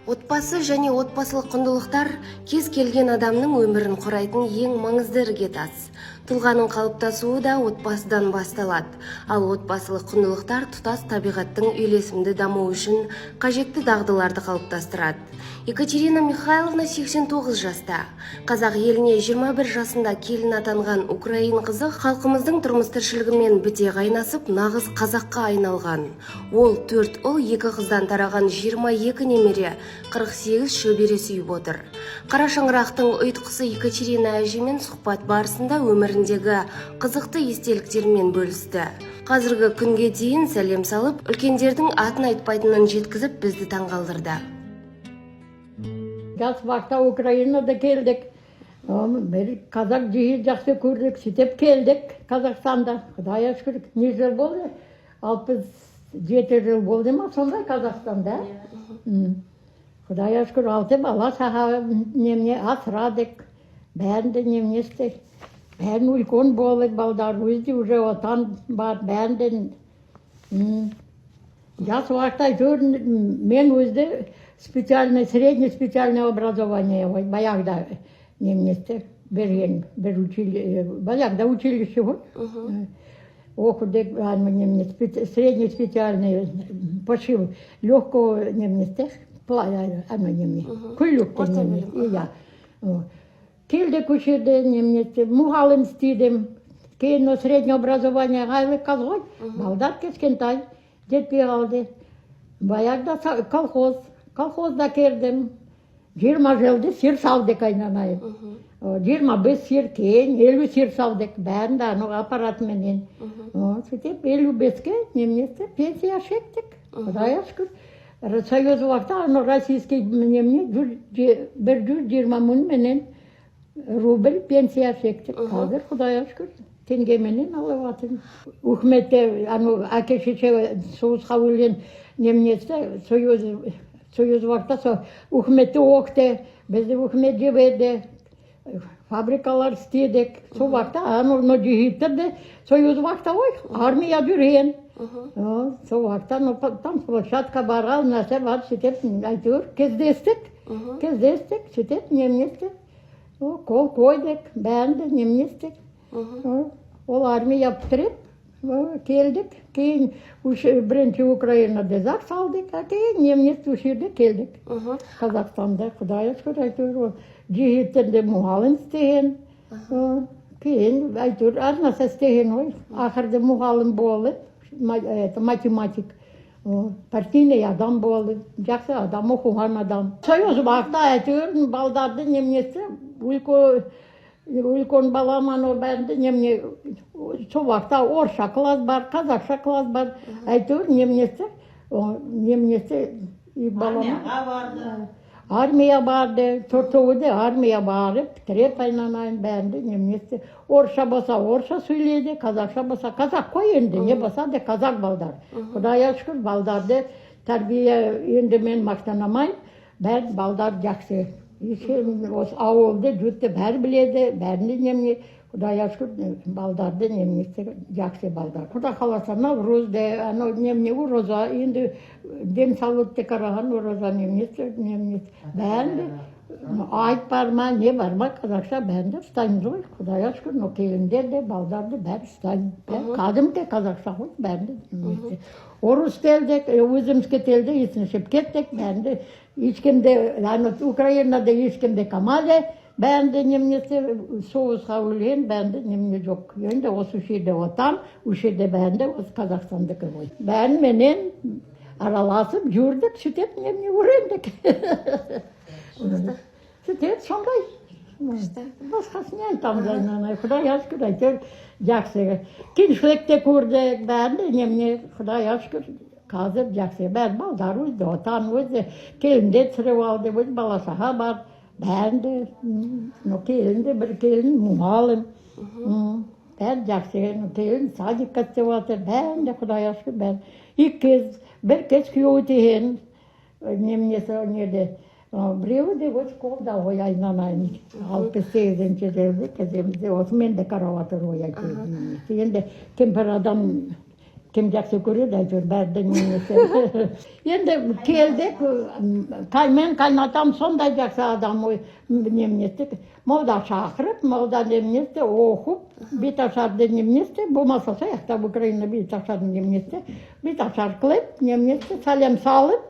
Отбасы және отбасылық құндылықтар кез келген адамның өмірін құрайтын ең маңызды іргетас. Тұлғаның қалыптасуы да отбасыдан басталады. Ал отбасылық құндылықтар тұтас табиғаттың үйлесімді дамуы үшін қажетті дағдыларды қалыптастырады. Екатерина Михайловна 89 жаста. Қазақ еліне 21 жасында келін атанған украин қызы халқымыздың тұрмыс-тіршілігімен біте қайнасып, нағыз қазаққа айналған. Ол 4 ұл, 2 қыздан тараған 22 немере, 48 шөбере сүйіп отыр. Қара шаңырақтың ұйытқысы Екатерина әжемен сұхбат барысында өміріндегі қызықты естеліктермен бөлісті. Қазіргі күнге дейін сәлем салып, үлкендердің атын айтпайтынын жеткізіп, бізді таңғалдырды. Жас вақта Украинада келдік. Бір қазақ жиі жақсы көрдік, сөйтіп келдік Қазақстанда. Құдайға шүкір, не жыл болды? 67 жыл болды ма сондай Қазақстанда? Құдайға шүкір, 6 бала неме асырадық. Бәрінде неместік. Бәрін үлкен болып, балдар өзде уже отан бар, бәрінден. Жас вақта жүрін, мен өзде средне специальное образование, баяғда немнесті берген, баяғда училище ғой. Оқыдық, средне специальное, пошив легкого немнесті, күллікті немнесті. Келдік үшерде немнесті, мұғалым істедім, кейін средне образование ғайлы қаз ғой, балдар кешкентай, жетпей қалды. Баяғда колхозда кердім. 20 жылды сир салдық айнанайын. 25 сир кейін, 50 сир салдық. Бәрін да аппаратменен. Сөйтіп 55-ке немнесті пенсия шектік. Құдайға шүкір. Союз уақытта российский немне 120 мың менен рубль пенсия шектік. Қазір Құдайға шүкір. Тенгеменен алып атын. Үкіметте әке-шеше соғысқа өлген немнесті Союз вақта үкіметті оқты, бізді үкімет жебеді, фабрикалар істедік. Сол вақта, жігіттерді Союз вақта ғой, армия жүрген. Сол вақта, там площадка барал, нәрсе бар, сөйтіп, әйтеуір, кездестік, сөйтіп, немнестік. Қол қойдық, бәрінді немнестік. Ол армия бітіріп, келдік, кейін бірінші Украинада зақ салдық, кейін немнесті үшерде келдік. Қазақстанда, Құдайға шүкір, әйтеуір, жігіттерде мұғалым істеген, кейін әйтеуір арнасы істеген ғой, ақырды мұғалым болып, математик, партийный адам болды, жақсы адам, оқыған адам. Союз вақта әйтеуір балдарды немнесті үлкен баламан бәрінде немне сол вақта орысша класс бар, қазақша класс бар. Әйтеуір немнесі армия барды, төртеуі армия барып, бітіріп айнанайын бәрінде немнесі. Орысша болса орысша сөйлейді, қазақша болса қазақ қой енді, не болса да қазақ балдар. Құдайға шүкір, балдарды тәрбие енді мен мақтанамайын, бәрі балдар жақсы. Осы ауылды жүтті бәрі біледі, бәрінде немне, Құдайға шүкір, балдарды немнесі жақсы балдар. Құда қаласа, Наврозды, немне ораза, енді ден салутты қараған ораза немнесі, бәрінде айт бар ма, не бар ма, қазақша бәрінде ұстаймыз ғой. Құдайға шүкір, келіндер де, балдарды бәрі ұстаймыз. Қадымды қазақша ғой, бәрінде немнесі. Орыс телдік, өзімізге телді, есіншіп кеттік, бәрінде ешкімде, Украинада ешкімде камады, бәрінде немнесі соғысқа өлген, бәрінде немне жоқ. Енді осы жерде отан, жерде бәрінде осы Қазақстандікі ғой. Бәрін менен араласып жүрдік, сөйтіп немне өрендік. Сөйтіп сондай. Басқасын айтамын, Құдайға шүкір, әйтеуір жақсы. Кеншілікте көрдік, бәрінде немне Құдайға шүкір. Қазір жақсы, бәрі балдар өзді, отан өзді, келінде түсіріп алды, өз баласаға бар, бәрінде, келінде бір келін мұғалым, бәрі жақсы, келін садикқа істеп жатыр, бәрінде Құдайға шүкір, бәрі. Бір кез күйеуі теген, немнесі неде, біреуі де өз қолда ғой айнанайын, 68-ші жылды кеземізде, осы мен де қарап жатыр ғой айтып. Енді кемпір адам Kim жақсы көреді әйтеуір бәрден немесе. Енді келдік, мен қайнатам сондай жақсы адам ой немнесті. Молда шақырып, молда немнесті оқып, биташарды немнесті, болмаса сояқта в Украина биташарды немнесті, биташар қылып, немнесті сәлем салып,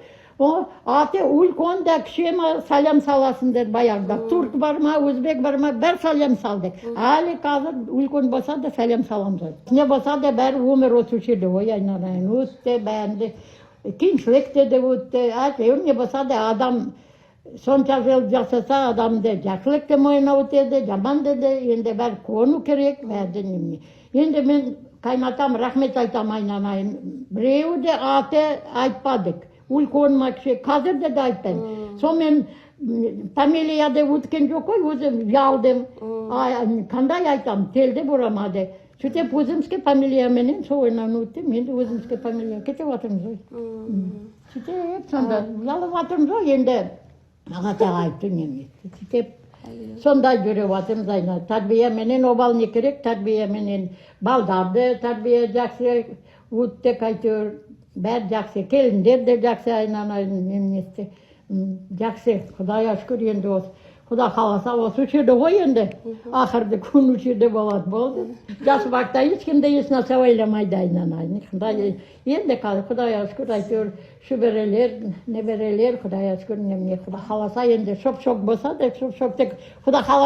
аты үлкенде кішема сәлем саласыңдар баяғыда. Турк бар ма, өзбек бар ма, бір сәлем салдық. Әлі қазір үлкен болса да сәлем саламыз. Не болса да бәрі өмір өтуші еді, ой айналайын, өтті бәрінде. Кеңшілікте де өтті, әйтеуір не болса да адам сонша жыл жасаса адамды жақсылық та мойнына өтеді, жаман да енді бәрі көну керек, бәрі неме. Енді мен қайнатам рахмет айтам айналайын. Біреуі де аты айтпадық. Үлкен макше, қазір де айтпаймын. Сонымен фамилияда өткен жоқ қой, өзім жалдым. Қандай айтам, телде бұрамады. Сөйтіп өзімске фамилияменен соғынан өттім, енді өзімске фамилия кетіп жатырмыз ғой. Сөйтіп сонда жалып жатырмыз ғой, енді ағата айтты неме. Сөйтіп сондай жүріп жатырмыз айна. Тәрбиеменен обал не керек, тәрбиеменен балдарды тәрбие жақсы өттік әйтеуір. Бәр жақсы, келіндер де жақсы айналайын немнесті. Жақсы, Құдайға шүкір енді осы. Құда қаласа осы үшеді ғой енді. Ақырды күн үшеді болады болды. Жас бақта ешкімде еш нәрсе ойламайды айналайын. Енді Құдайға шүкір әйтеуір шөберелер, неберелер Құдайға шүкір неме. Құда қаласа енді шоп-шоп болса да шоп-шоп тек Құда қаласа.